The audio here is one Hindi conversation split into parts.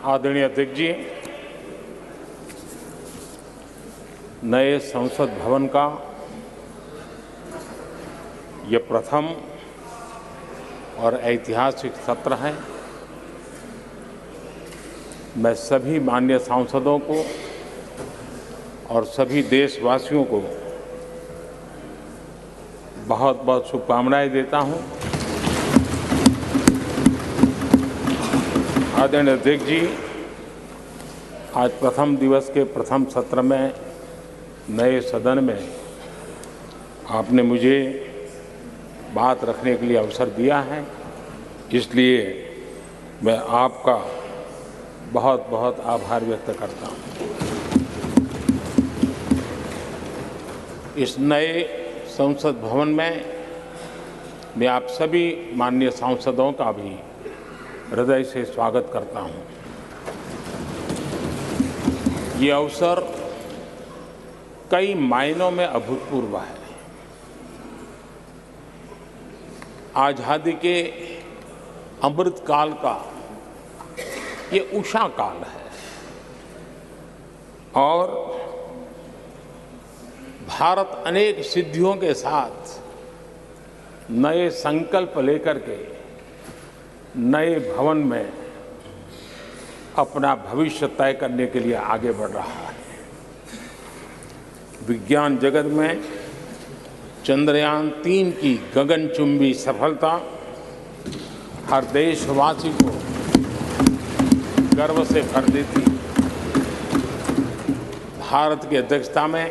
आदरणीय अध्यक्ष जी, नए संसद भवन का ये प्रथम और ऐतिहासिक सत्र है। मैं सभी माननीय सांसदों को और सभी देशवासियों को बहुत बहुत शुभकामनाएं देता हूं। आदरणीय अध्यक्ष जी, आज प्रथम दिवस के प्रथम सत्र में नए सदन में आपने मुझे बात रखने के लिए अवसर दिया है, इसलिए मैं आपका बहुत बहुत आभार व्यक्त करता हूं। इस नए संसद भवन में मैं आप सभी माननीय सांसदों का भी हृदय से स्वागत करता हूं। ये अवसर कई मायनों में अभूतपूर्व है। आजादी के अमृत काल का ये उषा काल है और भारत अनेक सिद्धियों के साथ नए संकल्प लेकर के नए भवन में अपना भविष्य तय करने के लिए आगे बढ़ रहा है। विज्ञान जगत में चंद्रयान 3 की गगनचुंबी सफलता हर देशवासी को गर्व से भर देती। भारत की अध्यक्षता में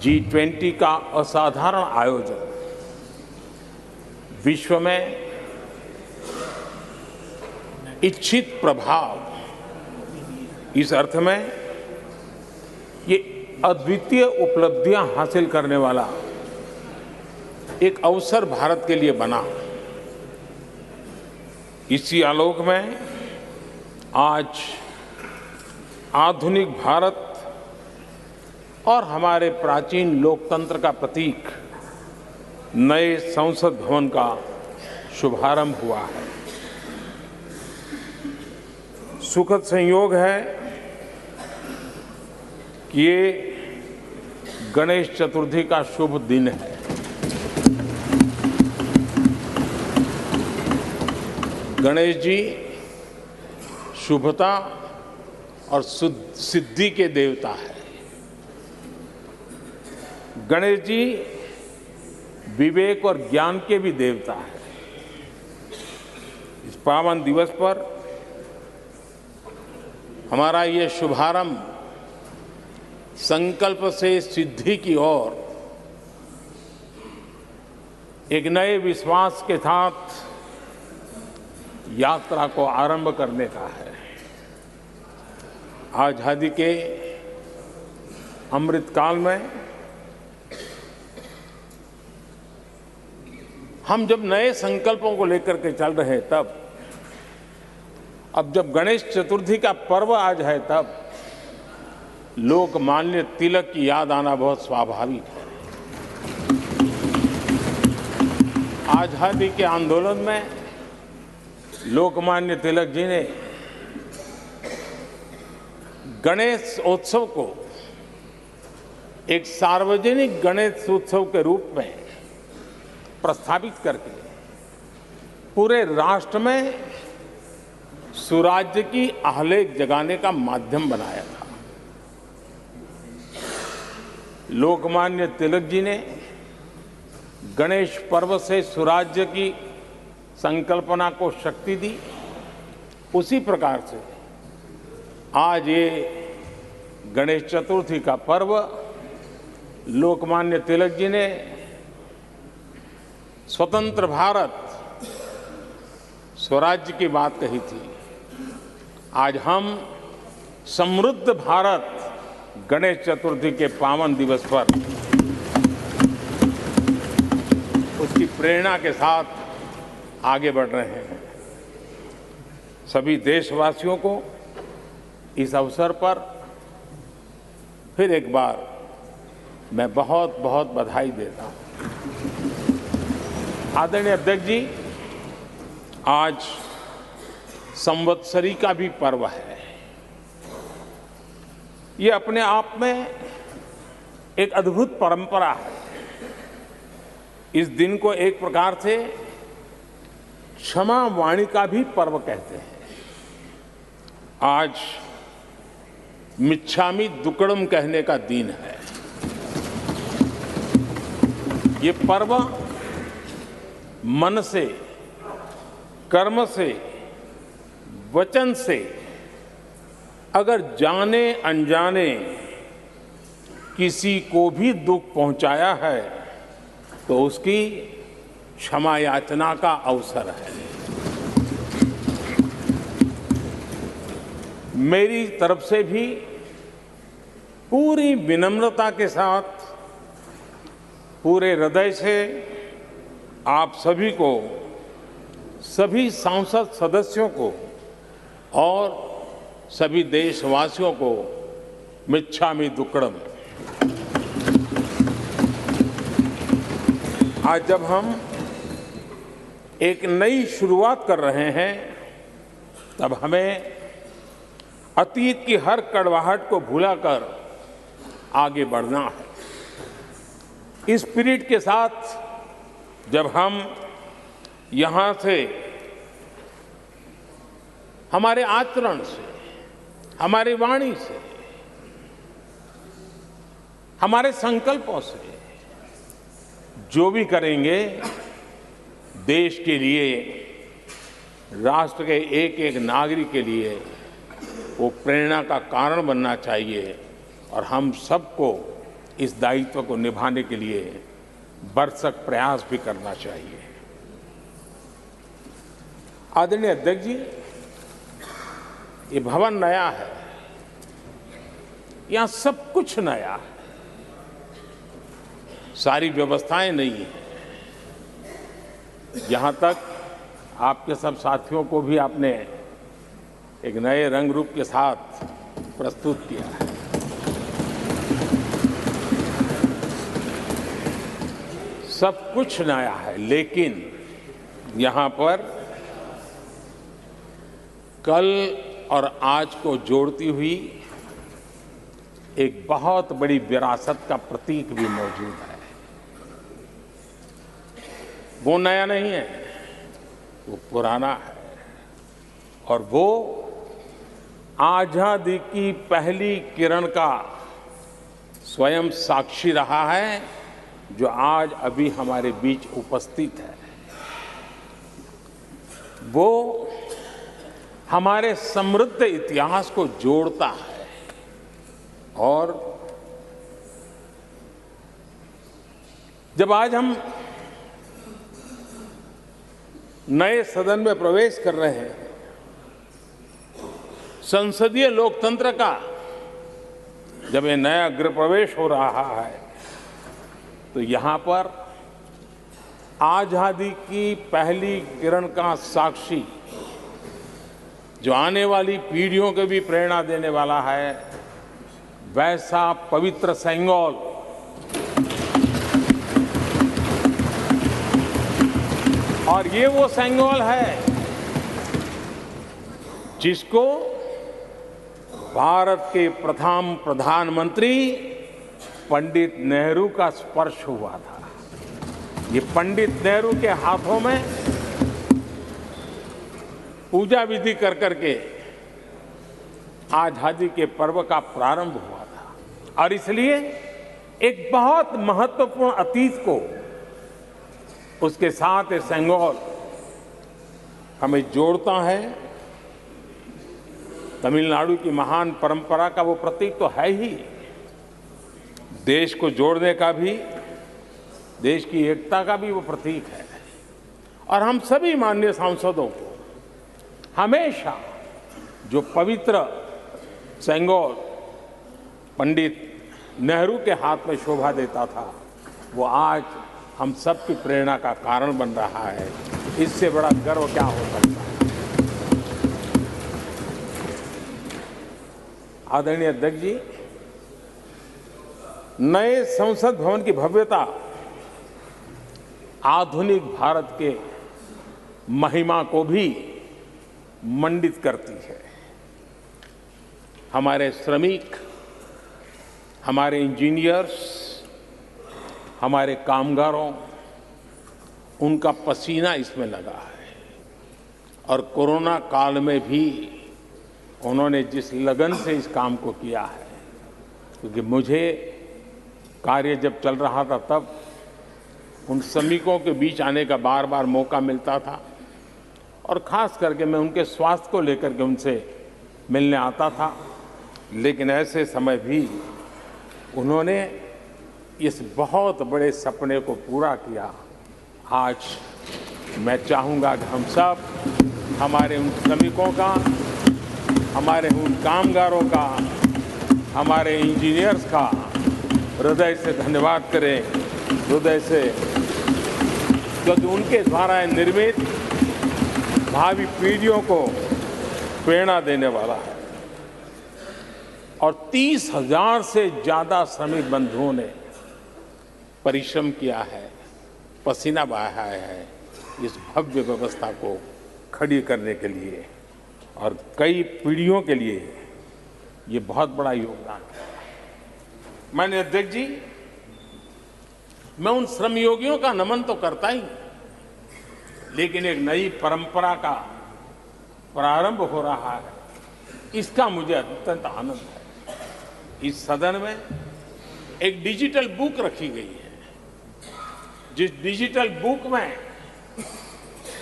G20 का असाधारण आयोजन विश्व में इच्छित प्रभाव, इस अर्थ में ये अद्वितीय उपलब्धियां हासिल करने वाला एक अवसर भारत के लिए बना। इसी आलोक में आज आधुनिक भारत और हमारे प्राचीन लोकतंत्र का प्रतीक नए संसद भवन का शुभारंभ हुआ है। सुखद संयोग है कि ये गणेश चतुर्थी का शुभ दिन है। गणेश जी शुभता और सिद्धि के देवता है। गणेश जी विवेक और ज्ञान के भी देवता है। इस पावन दिवस पर हमारा ये शुभारंभ संकल्प से सिद्धि की ओर एक नए विश्वास के साथ यात्रा को आरंभ करने का है। आजादी के अमृतकाल में हम जब नए संकल्पों को लेकर के चल रहे हैं, तब अब जब गणेश चतुर्थी का पर्व आज है, तब लोकमान्य तिलक की याद आना बहुत स्वाभाविक है। आजादी के आंदोलन में लोकमान्य तिलक जी ने गणेश उत्सव को एक सार्वजनिक गणेश उत्सव के रूप में प्रस्तावित करके पूरे राष्ट्र में सुराज्य की आहलेख जगाने का माध्यम बनाया था। लोकमान्य तिलक जी ने गणेश पर्व से सुराज्य की संकल्पना को शक्ति दी। उसी प्रकार से आज ये गणेश चतुर्थी का पर्व लोकमान्य तिलक जी ने स्वतंत्र भारत स्वराज्य की बात कही थी। आज हम समृद्ध भारत गणेश चतुर्थी के पावन दिवस पर उसकी प्रेरणा के साथ आगे बढ़ रहे हैं। सभी देशवासियों को इस अवसर पर फिर एक बार मैं बहुत बहुत बधाई देता हूं। आदरणीय अध्यक्ष जी, आज संवत्सरी का भी पर्व है। ये अपने आप में एक अद्भुत परंपरा है। इस दिन को एक प्रकार से क्षमा वाणी का भी पर्व कहते हैं। आज मिच्छामि दुक्कड़म कहने का दिन है। ये पर्व मन से, कर्म से, वचन से अगर जाने अनजाने किसी को भी दुख पहुंचाया है तो उसकी क्षमा याचना का अवसर है। मेरी तरफ से भी पूरी विनम्रता के साथ, पूरे हृदय से आप सभी को, सभी सांसद सदस्यों को और सभी देशवासियों को मिच्छामि दुक्कड़म। आज जब हम एक नई शुरुआत कर रहे हैं तब हमें अतीत की हर कड़वाहट को भुलाकर आगे बढ़ना है। इस स्पिरिट के साथ जब हम यहां से हमारे आचरण से, हमारी वाणी से, हमारे संकल्पों से जो भी करेंगे देश के लिए, राष्ट्र के एक एक नागरिक के लिए वो प्रेरणा का कारण बनना चाहिए और हम सबको इस दायित्व को निभाने के लिए भरसक प्रयास भी करना चाहिए। आदरणीय अध्यक्ष जी, ये भवन नया है, यहां सब कुछ नया है, सारी व्यवस्थाएं नई हैं। यहां तक आपके सब साथियों को भी आपने एक नए रंग रूप के साथ प्रस्तुत किया है। सब कुछ नया है, लेकिन यहां पर कल और आज को जोड़ती हुई एक बहुत बड़ी विरासत का प्रतीक भी मौजूद है। वो नया नहीं है, वो पुराना है और वो आजादी की पहली किरण का स्वयं साक्षी रहा है जो आज अभी हमारे बीच उपस्थित है। वो हमारे समृद्ध इतिहास को जोड़ता है और जब आज हम नए सदन में प्रवेश कर रहे हैं, संसदीय लोकतंत्र का जब ये नया गृह प्रवेश हो रहा है तो यहां पर आजादी की पहली किरण का साक्षी जो आने वाली पीढ़ियों को भी प्रेरणा देने वाला है, वैसा पवित्र सेंगोल और ये वो सेंगोल है जिसको भारत के प्रथम प्रधानमंत्री पंडित नेहरू का स्पर्श हुआ था। ये पंडित नेहरू के हाथों में पूजा विधि कर करके आजादी के पर्व का प्रारंभ हुआ था और इसलिए एक बहुत महत्वपूर्ण अतीत को उसके साथ ये सेंगोल हमें जोड़ता है। तमिलनाडु की महान परंपरा का वो प्रतीक तो है ही, देश को जोड़ने का भी, देश की एकता का भी वो प्रतीक है। और हम सभी माननीय सांसदों को हमेशा जो पवित्र सेंगोल पंडित नेहरू के हाथ में शोभा देता था, वो आज हम सब की प्रेरणा का कारण बन रहा है। इससे बड़ा गर्व क्या हो सकता है। आदरणीय अध्यक्ष जी, नए संसद भवन की भव्यता आधुनिक भारत के महिमा को भी मंडित करती है। हमारे श्रमिक, हमारे इंजीनियर्स, हमारे कामगारों, उनका पसीना इसमें लगा है और कोरोना काल में भी उन्होंने जिस लगन से इस काम को किया है, क्योंकि मुझे कार्य जब चल रहा था तब उन श्रमिकों के बीच आने का बार बार मौका मिलता था और खास करके मैं उनके स्वास्थ्य को लेकर के उनसे मिलने आता था। लेकिन ऐसे समय भी उन्होंने इस बहुत बड़े सपने को पूरा किया। आज मैं चाहूँगा कि हम सब हमारे उन श्रमिकों का, हमारे उन कामगारों का, हमारे इंजीनियर्स का हृदय से धन्यवाद करें, हृदय से, क्योंकि उनके द्वारा निर्मित भावी पीढ़ियों को प्रेरणा देने वाला है। और 30,000 से ज़्यादा श्रमिक बंधुओं ने परिश्रम किया है, पसीना बहाया है इस भव्य व्यवस्था को खड़ी करने के लिए, और कई पीढ़ियों के लिए ये बहुत बड़ा योगदान है। माननीय अध्यक्ष जी, मैं उन श्रमयोगियों का नमन तो करता ही, लेकिन एक नई परंपरा का प्रारंभ हो रहा है, इसका मुझे अत्यंत आनंद है। इस सदन में एक डिजिटल बुक रखी गई है, जिस डिजिटल बुक में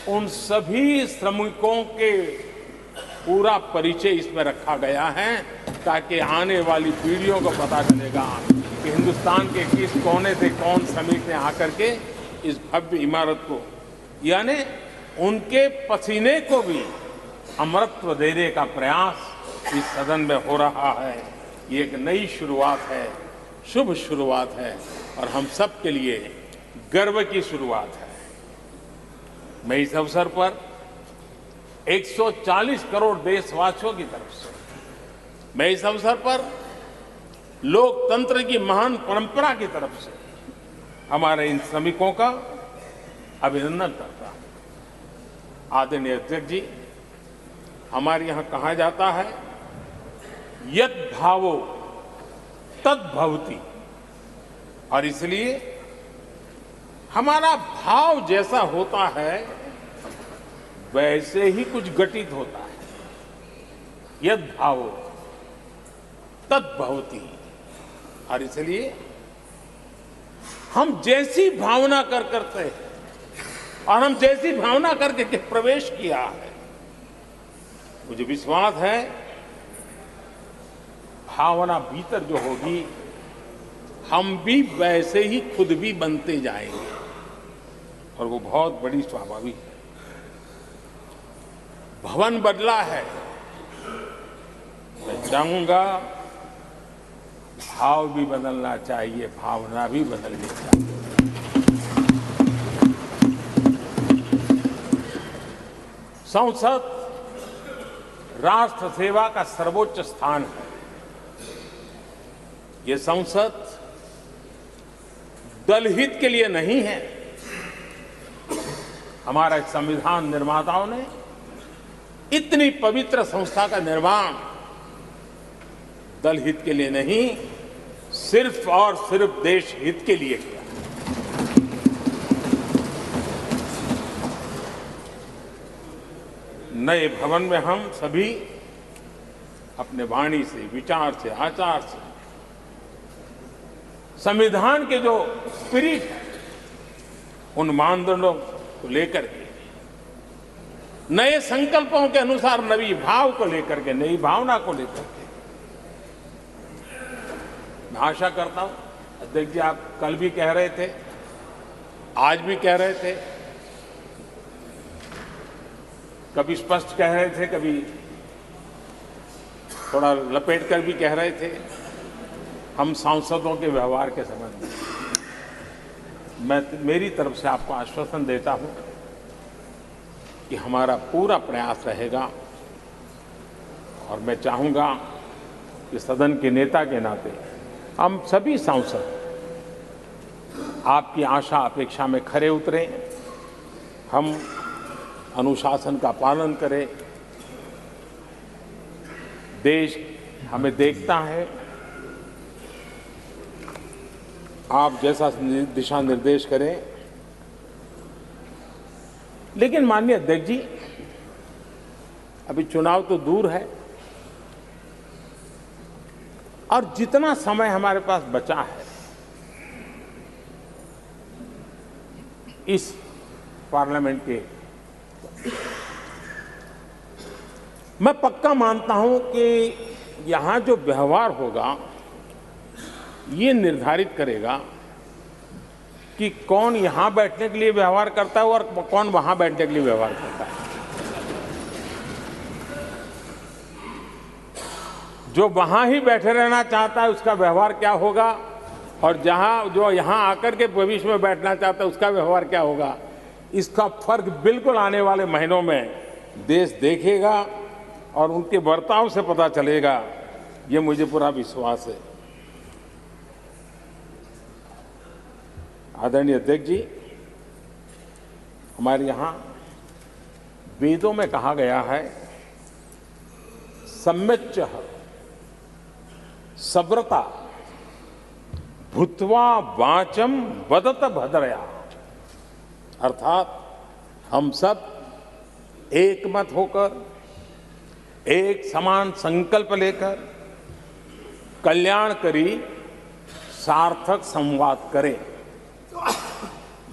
उन सभी श्रमिकों के पूरा परिचय इसमें रखा गया है, ताकि आने वाली पीढ़ियों को पता चलेगा कि हिंदुस्तान के किस कोने से कौन श्रमिक ने आकर के इस भव्य इमारत को, यानी उनके पसीने को भी अमरत्व देने का प्रयास इस सदन में हो रहा है। ये एक नई शुरुआत है, शुभ शुरुआत है और हम सब के लिए गर्व की शुरुआत है। मैं इस अवसर पर 140 करोड़ देशवासियों की तरफ से, मैं इस अवसर पर लोकतंत्र की महान परंपरा की तरफ से हमारे इन श्रमिकों का अभिनंदन करता हूं। आदरणीय अध्यक्ष जी, हमारे यहां कहा जाता है यत् भावो तद् भवति, और इसलिए हमारा भाव जैसा होता है वैसे ही कुछ घटित होता है। यद् भावो तद् भवति, और इसलिए हम जैसी भावना करते हैं और हम जैसी भावना करके प्रवेश किया है, मुझे विश्वास है भावना भीतर जो होगी हम भी वैसे ही खुद भी बनते जाएंगे, और वो बहुत बड़ी स्वाभाविक है। भवन बदला है, मैं चाहूंगा भाव भी बदलना चाहिए, भावना भी बदलनी चाहिए। संसद राष्ट्र सेवा का सर्वोच्च स्थान है। ये संसद दलहित के लिए नहीं है। हमारे संविधान निर्माताओं ने इतनी पवित्र संस्था का निर्माण दलहित के लिए नहीं, सिर्फ और सिर्फ देश हित के लिए किया। नए भवन में हम सभी अपने वाणी से, विचार से, आचार से संविधान के जो स्पिरिट है उन मानदंडों को लेकर के, नए संकल्पों के अनुसार नई भाव को लेकर के, नई भावना को लेकर के, मैं आशा करता हूं अध्यक्ष जी, आप कल भी कह रहे थे, आज भी कह रहे थे, कभी स्पष्ट कह रहे थे, कभी थोड़ा लपेट कर भी कह रहे थे, हम सांसदों के व्यवहार के संबंध में मैं मेरी तरफ से आपको आश्वासन देता हूं कि हमारा पूरा प्रयास रहेगा, और मैं चाहूंगा कि सदन के नेता के नाते हम सभी सांसद आपकी आशा अपेक्षा में खरे उतरें, हम अनुशासन का पालन करें, देश हमें देखता है, आप जैसा दिशा निर्देश करें। लेकिन माननीय अध्यक्ष जी, अभी चुनाव तो दूर है और जितना समय हमारे पास बचा है इस पार्लियामेंट के, मैं पक्का मानता हूं कि यहां जो व्यवहार होगा ये निर्धारित करेगा कि कौन यहां बैठने के लिए व्यवहार करता है और कौन वहां बैठने के लिए व्यवहार करता है। जो वहां ही बैठे रहना चाहता है उसका व्यवहार क्या होगा, और जो यहां आकर के भविष्य में बैठना चाहता है उसका व्यवहार क्या होगा, इसका फर्क बिल्कुल आने वाले महीनों में देश देखेगा और उनके बर्ताव से पता चलेगा, ये मुझे पूरा विश्वास है। आदरणीय अध्यक्ष जी, हमारे यहां वेदों में कहा गया है, सम्यच्चः सब्रता भूत्वा वाचम वदत भद्रया, अर्थात हम सब एक मत होकर, एक समान संकल्प लेकर कल्याणकारी सार्थक संवाद करें।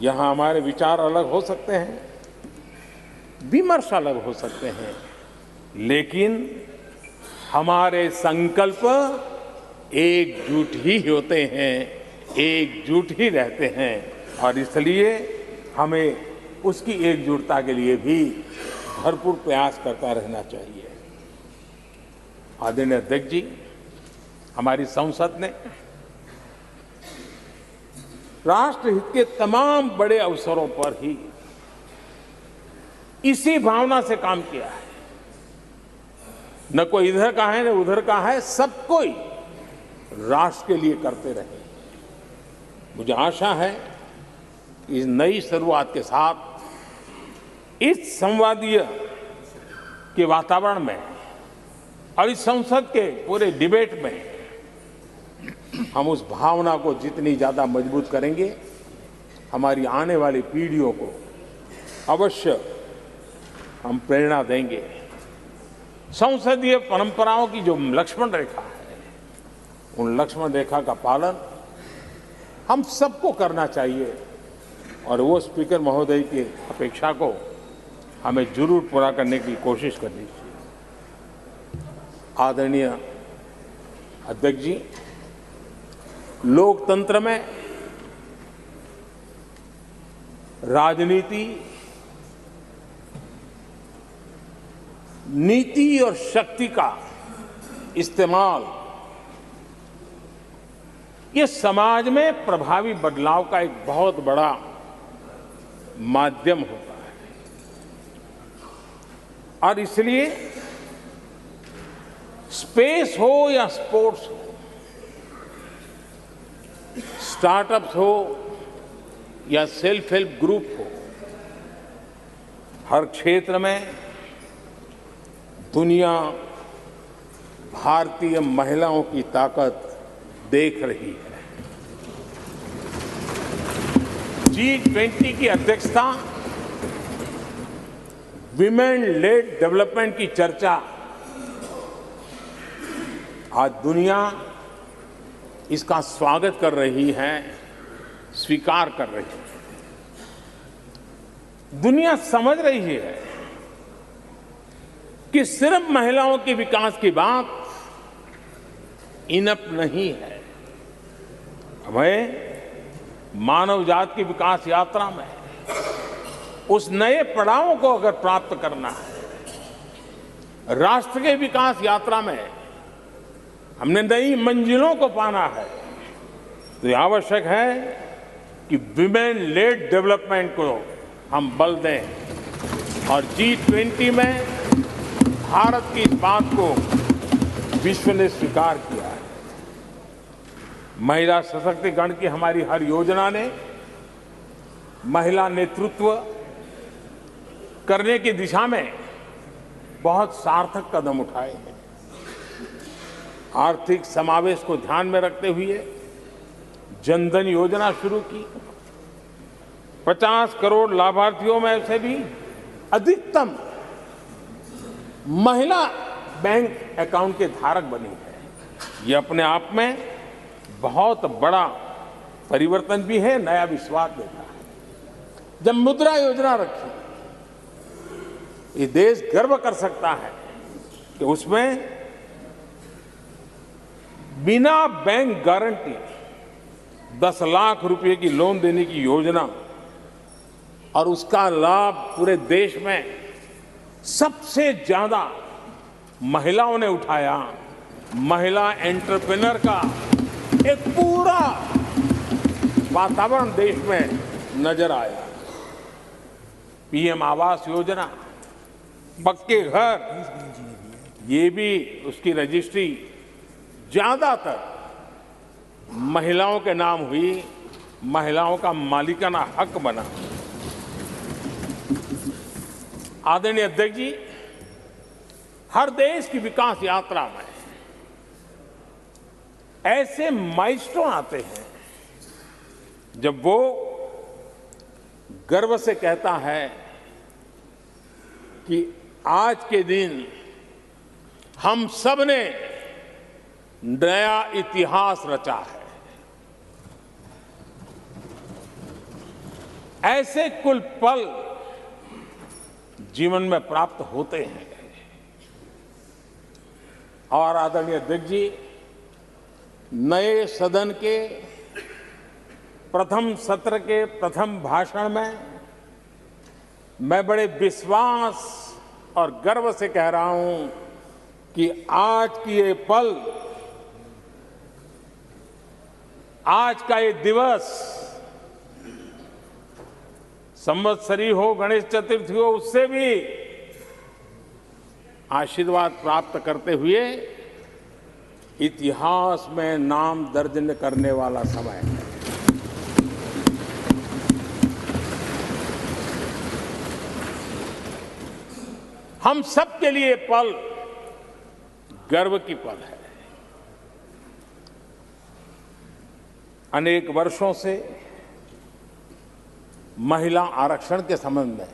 यहां हमारे विचार अलग हो सकते हैं, विमर्श अलग हो सकते हैं, लेकिन हमारे संकल्प एकजुट ही होते हैं, एकजुट ही रहते हैं, और इसलिए हमें उसकी एकजुटता के लिए भी भरपूर प्रयास करता रहना चाहिए। आदरणीय अध्यक्ष जी, हमारी संसद ने राष्ट्रहित के तमाम बड़े अवसरों पर ही इसी भावना से काम किया है। न कोई इधर का है न उधर का है, सब कोई राष्ट्र के लिए करते रहे। मुझे आशा है कि इस नई शुरुआत के साथ इस संवादीय के वातावरण में और इस संसद के पूरे डिबेट में हम उस भावना को जितनी ज्यादा मजबूत करेंगे, हमारी आने वाली पीढ़ियों को अवश्य हम प्रेरणा देंगे। संसदीय परंपराओं की जो लक्ष्मण रेखा है, उन लक्ष्मण रेखा का पालन हम सबको करना चाहिए, और वो स्पीकर महोदय की अपेक्षा को हमें जरूर पूरा करने की कोशिश करनी चाहिए। आदरणीय अध्यक्ष जी, लोकतंत्र में राजनीति, नीति और शक्ति का इस्तेमाल ये समाज में प्रभावी बदलाव का एक बहुत बड़ा माध्यम होता है, और इसलिए स्पेस हो या स्पोर्ट्स हो, स्टार्टअप्स हो या सेल्फ हेल्प ग्रुप हो, हर क्षेत्र में दुनिया भारतीय महिलाओं की ताकत देख रही है। G20 की अध्यक्षता, विमेन लेड डेवलपमेंट की चर्चा, आज दुनिया इसका स्वागत कर रही है, स्वीकार कर रही है। दुनिया समझ रही है कि सिर्फ महिलाओं के विकास की बात इनफ नहीं है। हमें मानव जाति की विकास यात्रा में उस नए पड़ाव को अगर प्राप्त करना है, राष्ट्र के विकास यात्रा में हमने नई मंजिलों को पाना है, तो ये आवश्यक है कि विमेन लेड डेवलपमेंट को हम बल दें, और G20 में भारत की इस बात को विश्व ने स्वीकार किया है। महिला सशक्तिकरण की हमारी हर योजना ने महिला नेतृत्व करने की दिशा में बहुत सार्थक कदम उठाए हैं। आर्थिक समावेश को ध्यान में रखते हुए जनधन योजना शुरू की। 50 करोड़ लाभार्थियों में से भी अधिकतम महिला बैंक अकाउंट के धारक बनी है। ये अपने आप में बहुत बड़ा परिवर्तन भी है, नया विश्वास देता है। जब मुद्रा योजना रखी, ये देश गर्व कर सकता है कि उसमें बिना बैंक गारंटी 10 लाख रुपए की लोन देने की योजना, और उसका लाभ पूरे देश में सबसे ज्यादा महिलाओं ने उठाया। महिला एंटरप्रेन्योर का एक पूरा वातावरण देश में नजर आया। पीएम आवास योजना, पक्के घर, ये भी उसकी रजिस्ट्री ज्यादातर महिलाओं के नाम हुई, महिलाओं का मालिकाना हक बना। आदरणीय अध्यक्ष जी, हर देश की विकास यात्रा में ऐसे माइलस्टोन आते हैं जब वो गर्व से कहता है कि आज के दिन हम सब ने नया इतिहास रचा है। ऐसे कुल पल जीवन में प्राप्त होते हैं। और आदरणीय अध्यक्ष जी, नए सदन के प्रथम सत्र के प्रथम भाषण में मैं बड़े विश्वास और गर्व से कह रहा हूं कि आज की ये पल, आज का ये दिवस, संवत्सरी हो, गणेश चतुर्थी हो, उससे भी आशीर्वाद प्राप्त करते हुए इतिहास में नाम दर्ज करने वाला समय है। हम सब के लिए पल गर्व की पल है। अनेक वर्षों से महिला आरक्षण के संबंध में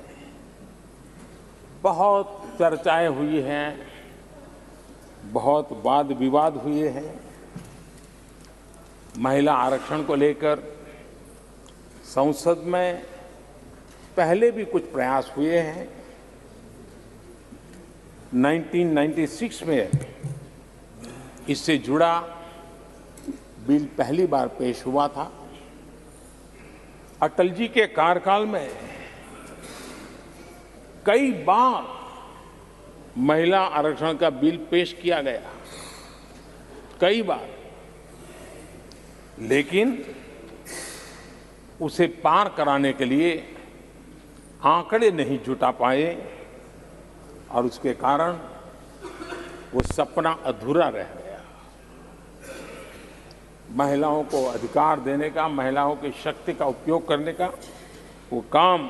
बहुत चर्चाएं हुई हैं, बहुत वाद विवाद हुए हैं। महिला आरक्षण को लेकर संसद में पहले भी कुछ प्रयास हुए हैं। 1996 में इससे जुड़ा बिल पहली बार पेश हुआ था। अटल जी के कार्यकाल में कई बार महिला आरक्षण का बिल पेश किया गया, कई बार, लेकिन उसे पार कराने के लिए आंकड़े नहीं जुटा पाए और उसके कारण वो सपना अधूरा रह गया। महिलाओं को अधिकार देने का, महिलाओं की शक्ति का उपयोग करने का वो काम,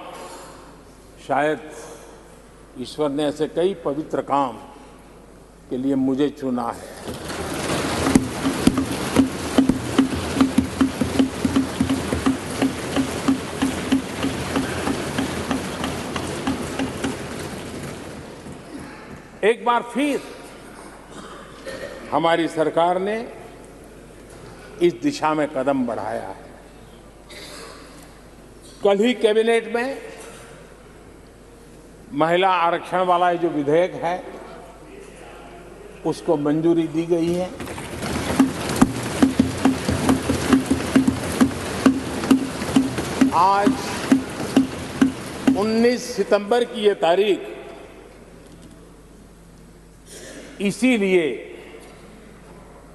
शायद ईश्वर ने ऐसे कई पवित्र काम के लिए मुझे चुना है। एक बार फिर हमारी सरकार ने इस दिशा में कदम बढ़ाया है। कल ही कैबिनेट में महिला आरक्षण वाला जो विधेयक है उसको मंजूरी दी गई है। आज 19 सितंबर की ये तारीख इसीलिए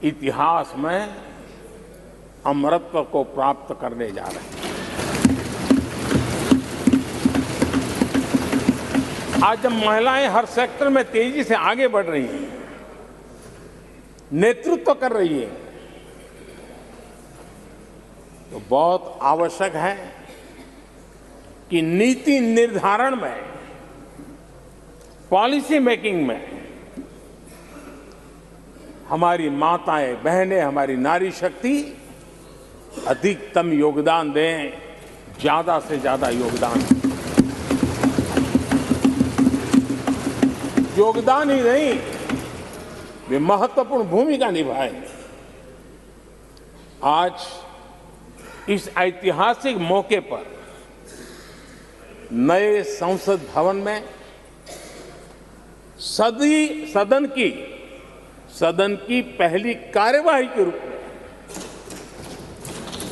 इतिहास में अमरत्व को प्राप्त करने जा रहे हैं। आज जब महिलाएं हर सेक्टर में तेजी से आगे बढ़ रही हैं, नेतृत्व कर रही है, तो बहुत आवश्यक है कि नीति निर्धारण में, पॉलिसी मेकिंग में हमारी माताएं, बहनें, हमारी नारी शक्ति अधिकतम योगदान दें, ज्यादा से ज्यादा योगदान। योगदान ही नहीं, वे महत्वपूर्ण भूमिका निभाएं। आज इस ऐतिहासिक मौके पर नए संसद भवन में सदन की पहली कार्यवाही के रूप में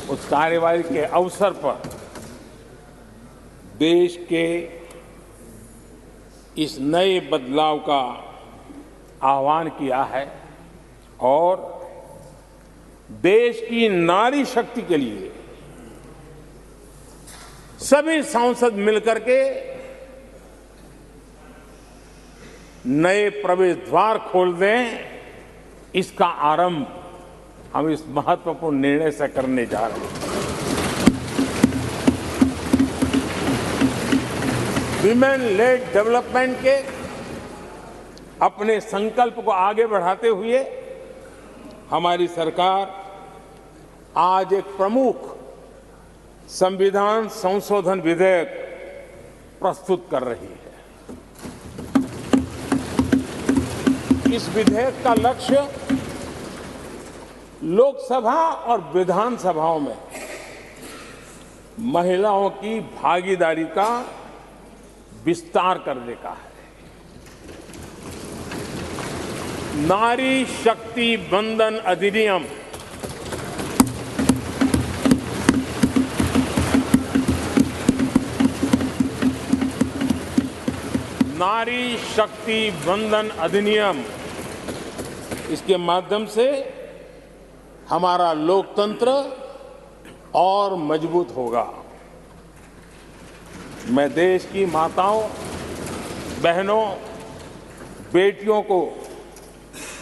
उस कार्यवाही के अवसर पर देश के इस नए बदलाव का आह्वान किया है और देश की नारी शक्ति के लिए सभी सांसद मिलकर के नए प्रवेश द्वार खोल दें, इसका आरंभ हम इस महत्वपूर्ण निर्णय से करने जा रहे हैं। विमेन लेड डेवलपमेंट के अपने संकल्प को आगे बढ़ाते हुए हमारी सरकार आज एक प्रमुख संविधान संशोधन विधेयक प्रस्तुत कर रही है। इस विधेयक का लक्ष्य लोकसभा और विधानसभाओं में महिलाओं की भागीदारी का विस्तार करने का है। नारी शक्ति वंदन अधिनियम नारी शक्ति वंदन अधिनियम, इसके माध्यम से हमारा लोकतंत्र और मजबूत होगा। मैं देश की माताओं, बहनों, बेटियों को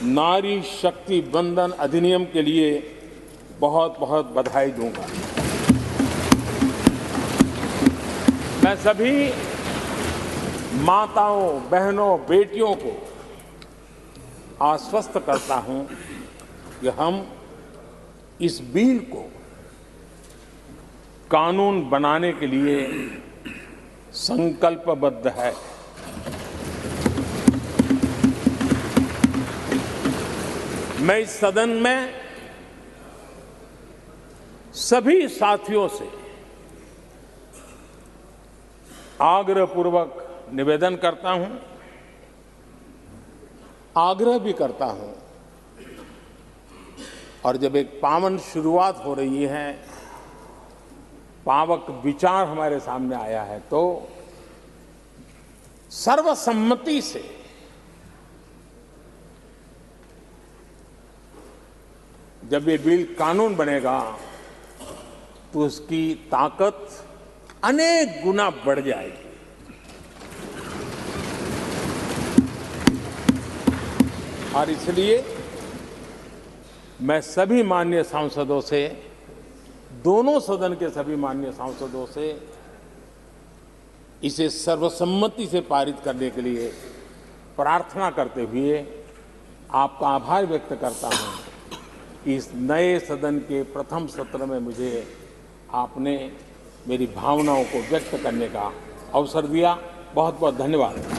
नारी शक्ति वंदन अधिनियम के लिए बहुत बहुत बधाई दूंगा। मैं सभी माताओं, बहनों, बेटियों को आश्वस्त करता हूं कि हम इस बिल को कानून बनाने के लिए संकल्पबद्ध है। मैं इस सदन में सभी साथियों से आग्रहपूर्वक निवेदन करता हूं, आग्रह भी करता हूं, और जब एक पावन शुरुआत हो रही है, पावक विचार हमारे सामने आया है, तो सर्वसम्मति से जब ये बिल कानून बनेगा तो उसकी ताकत अनेक गुना बढ़ जाएगी। और इसलिए मैं सभी माननीय सांसदों से, दोनों सदन के सभी माननीय सांसदों से इसे सर्वसम्मति से पारित करने के लिए प्रार्थना करते हुए आपका आभार व्यक्त करता हूं कि इस नए सदन के प्रथम सत्र में मुझे आपने मेरी भावनाओं को व्यक्त करने का अवसर दिया। बहुत बहुत धन्यवाद।